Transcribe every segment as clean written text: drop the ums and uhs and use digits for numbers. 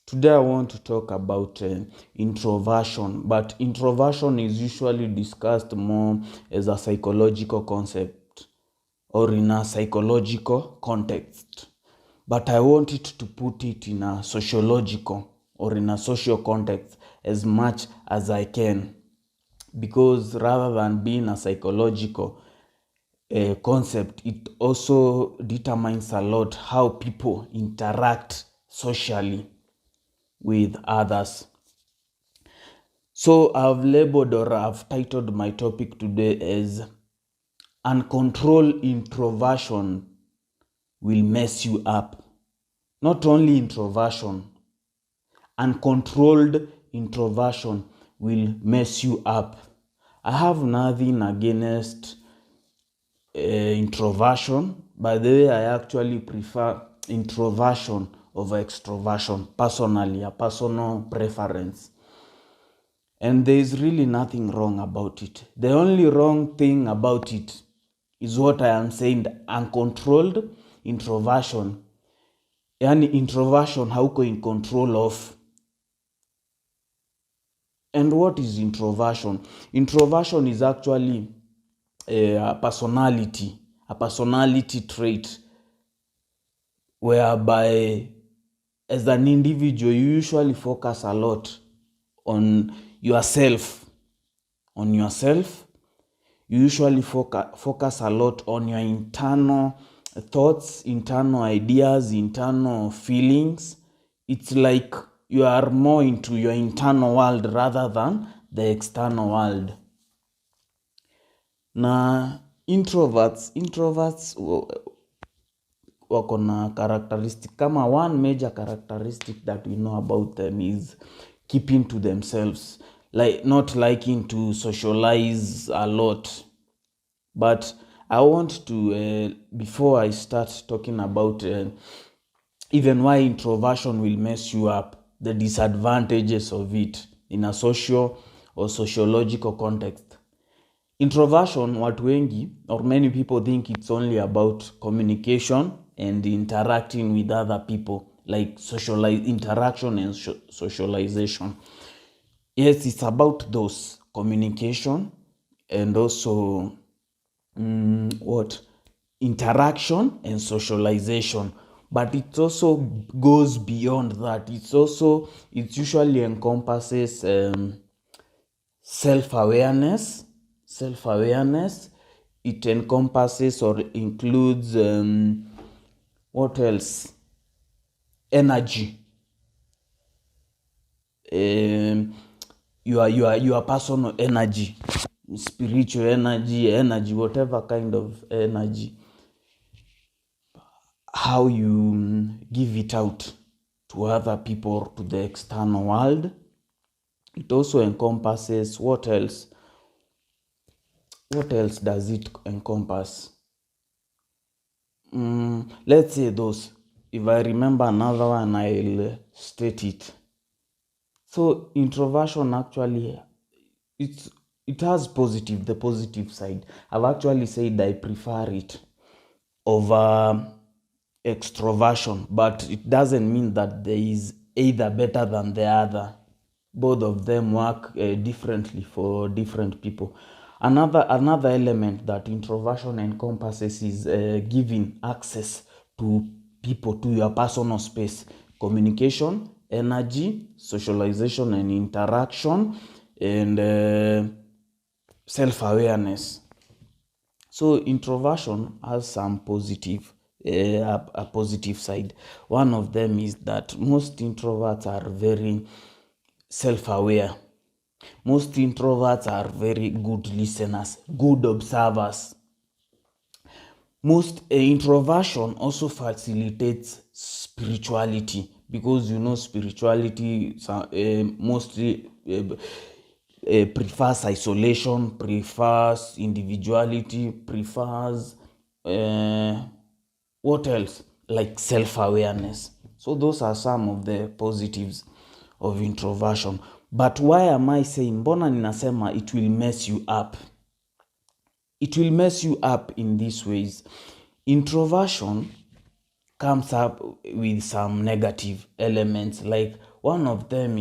Today I want to talk about introversion, but introversion is usually discussed more as a psychological concept or in a psychological context. But I want it to put it in a sociological or in a social context as much as I can, because rather than being a psychological concept, it also determines a lot how people interact socially with others. So I've labeled or I've titled my topic today as Uncontrolled Introversion Will Mess You Up. Not only introversion, uncontrolled introversion will mess you up. I have nothing against introversion. By the way, I actually prefer introversion over extroversion personally, a personal preference. And there is really nothing wrong about it. The only wrong thing about it is what I am saying, uncontrolled introversion. Yani introversion hauko in control of. And what is introversion? Introversion is actually a personality trait whereby as an individual you usually focus a lot on yourself. You usually focus a lot on your internal thoughts, internal ideas, internal feelings. It's like you are more into your internal world rather than the external world. Na introverts wako na characteristic. Kama one major characteristic that we know about them is keeping to themselves, like not liking to socialize a lot. But I want to, before I start talking about even why introversion will mess you up, the disadvantages of it in a social or sociological context. Introversion, watu wengi or many people think it's only about communication and interacting with other people, like interaction and socialization. Yes, it's about those communication and also interaction and socialization, but it also goes beyond that. It usually encompasses self-awareness. It encompasses or includes what else? Energy. Your personal energy, spiritual energy, whatever kind of energy, how you give it out to other people, to the external world. It also encompasses what else? What else does it encompass? Let's say those. If I remember another one, I'll state it. So introversion actually, it has the positive side. I've actually said I prefer it over extroversion, but it doesn't mean that there is either better than the other. Both of them work differently for different people. Another element that introversion encompasses is giving access to people, to your personal space, communication, energy, socialization and interaction, and self-awareness. So introversion has some a positive side. One of them is that most introverts are very self-aware. Most introverts are very good listeners, good observers. Most introversion also facilitates spirituality, because spirituality mostly prefers isolation, prefers individuality, prefers what else? Like self-awareness. So those are some of the positives of introversion. But why am I saying, mbona ninasema it will mess you up? It will mess you up in these ways. Introversion comes up with some negative elements, like One of them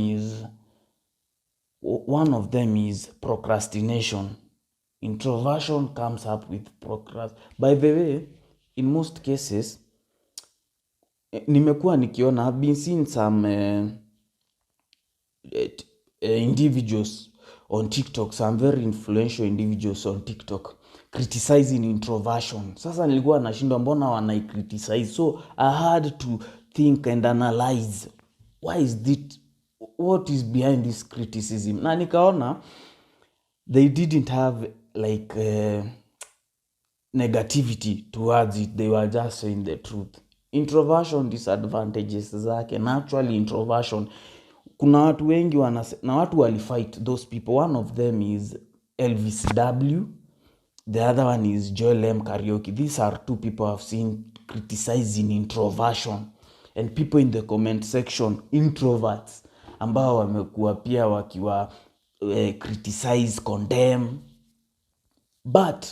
is procrastination. Introversion comes up with by the way, in most cases nimekuwa nikiona, I've been seeing some individuals on TikTok, some very influential individuals on TikTok criticizing introversion. Sasa nilikuwa nashindwa mbona wanai-criticize. So I had to think and analyze what is behind this criticism. Na nikaona they didn't have like negativity towards it. They were just saying the truth. Introversion disadvantages zake. Naturally introversion, kuna watu wengi na watu walifight those people. One of them is Elvis W. The other one is Joel M. Karaoke. These are two people I've seen criticizing introversion. And people in the comment section, introverts, ambao wamekuwa pia wakiwa criticize, condemn. But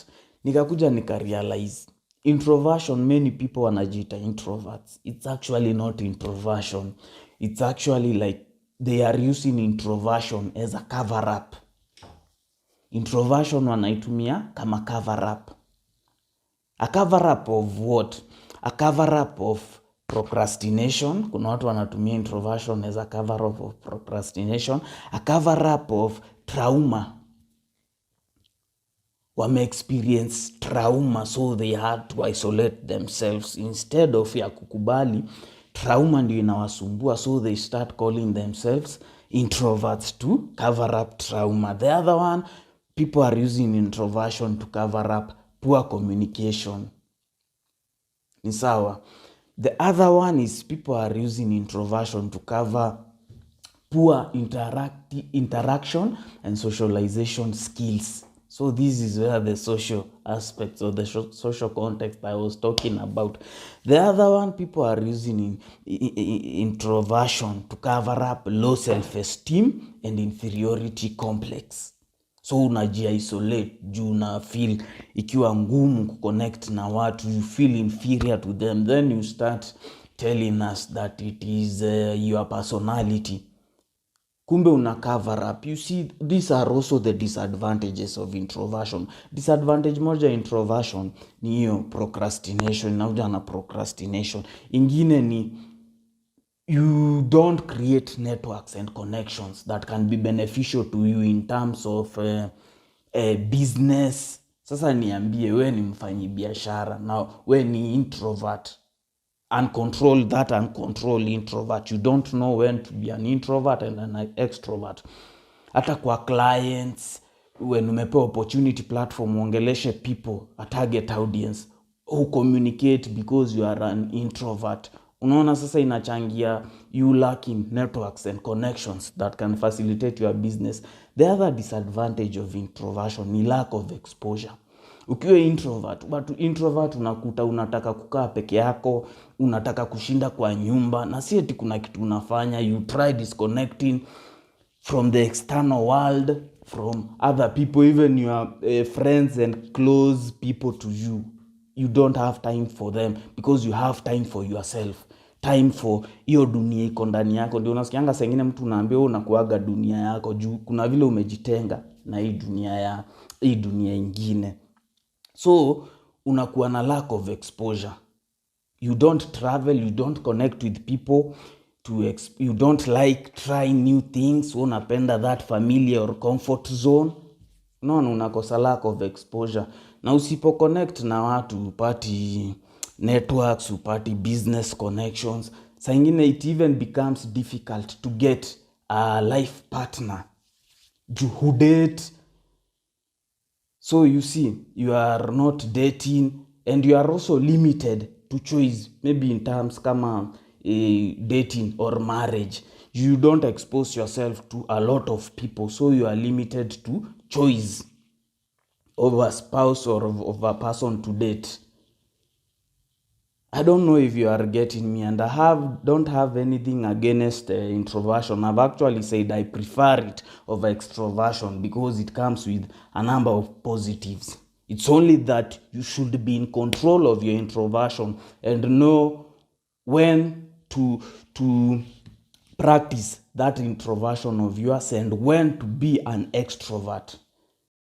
nikakuja nikarealize introversion, many people wanajiita introverts. It's actually not introversion. It's actually like they are using introversion as a cover up. Introversion wanaitumia kama cover up. A cover up of what? A cover up of procrastination. Kuna watu wanatumia introversion as a cover up of procrastination. A cover up of trauma. Wame experience trauma, so they had to isolate themselves. Instead of ya kukubali trauma ndio inawasumbua, so they start calling themselves introverts to cover up trauma. The other one, people are using introversion to cover up poor communication. Ni sawa. The other one is people are using introversion to cover poor interaction and socialization skills. So this is where the social aspects or the social context I was talking about. The other one, people are using introversion to cover up low self-esteem and inferiority complex. So unaji-isolate, juu una feel ikiwa ngumu kuconnect na watu, you feel inferior to them, then you start telling us that it is your personality. Kumbe una cover up. You see, these are also the disadvantages of introversion. Disadvantage moja introversion ni hiyo procrastination. Inakuja na procrastination. Ingine ni you don't create networks and connections that can be beneficial to you in terms of business. Sasa niambie, we ni mfanyi biashara na we ni introvert. Uncontrolled introvert. You don't know when to be an introvert and an extrovert. Hata kwa clients, when umepewa opportunity platform, uongeleshe people, a target audience, who communicate because you are an introvert. Unaona sasa inachangia you lacking networks and connections that can facilitate your business. The other disadvantage of introversion ni lack of exposure. Ukiwa introvert unakuta unataka kukaa peke yako, unataka kushinda kwa nyumba, na si eti kuna kitu unafanya. You try disconnecting from the external world, from other people, even your friends and close people to you. You don't have time for them because you have time for yourself. Time for hiyo dunia iko ndani yako. Ndio unasikianga saa ingine mtu unaambia unakuaga dunia yako juu kuna vile umejitenga na hii dunia ingine. So unakuwa na lack of exposure. You don't travel, you don't connect with people, you don't like trying new things. Unapenda that familiar or comfort zone. Unakosa lack of exposure. Na usipo connect na watu, upati networks, upati business connections, saa ingine it even becomes difficult to get a life partner who date. So you see, you are not dating and you are also limited to choice, maybe in terms kama dating or marriage. You don't expose yourself to a lot of people, so you are limited to choice of a spouse or of a person to date. I don't know if you are getting me, and I don't have anything against introversion. I've actually said I prefer it over extroversion because it comes with a number of positives. It's only that you should be in control of your introversion and know when to practice that introversion of yours and when to be an extrovert.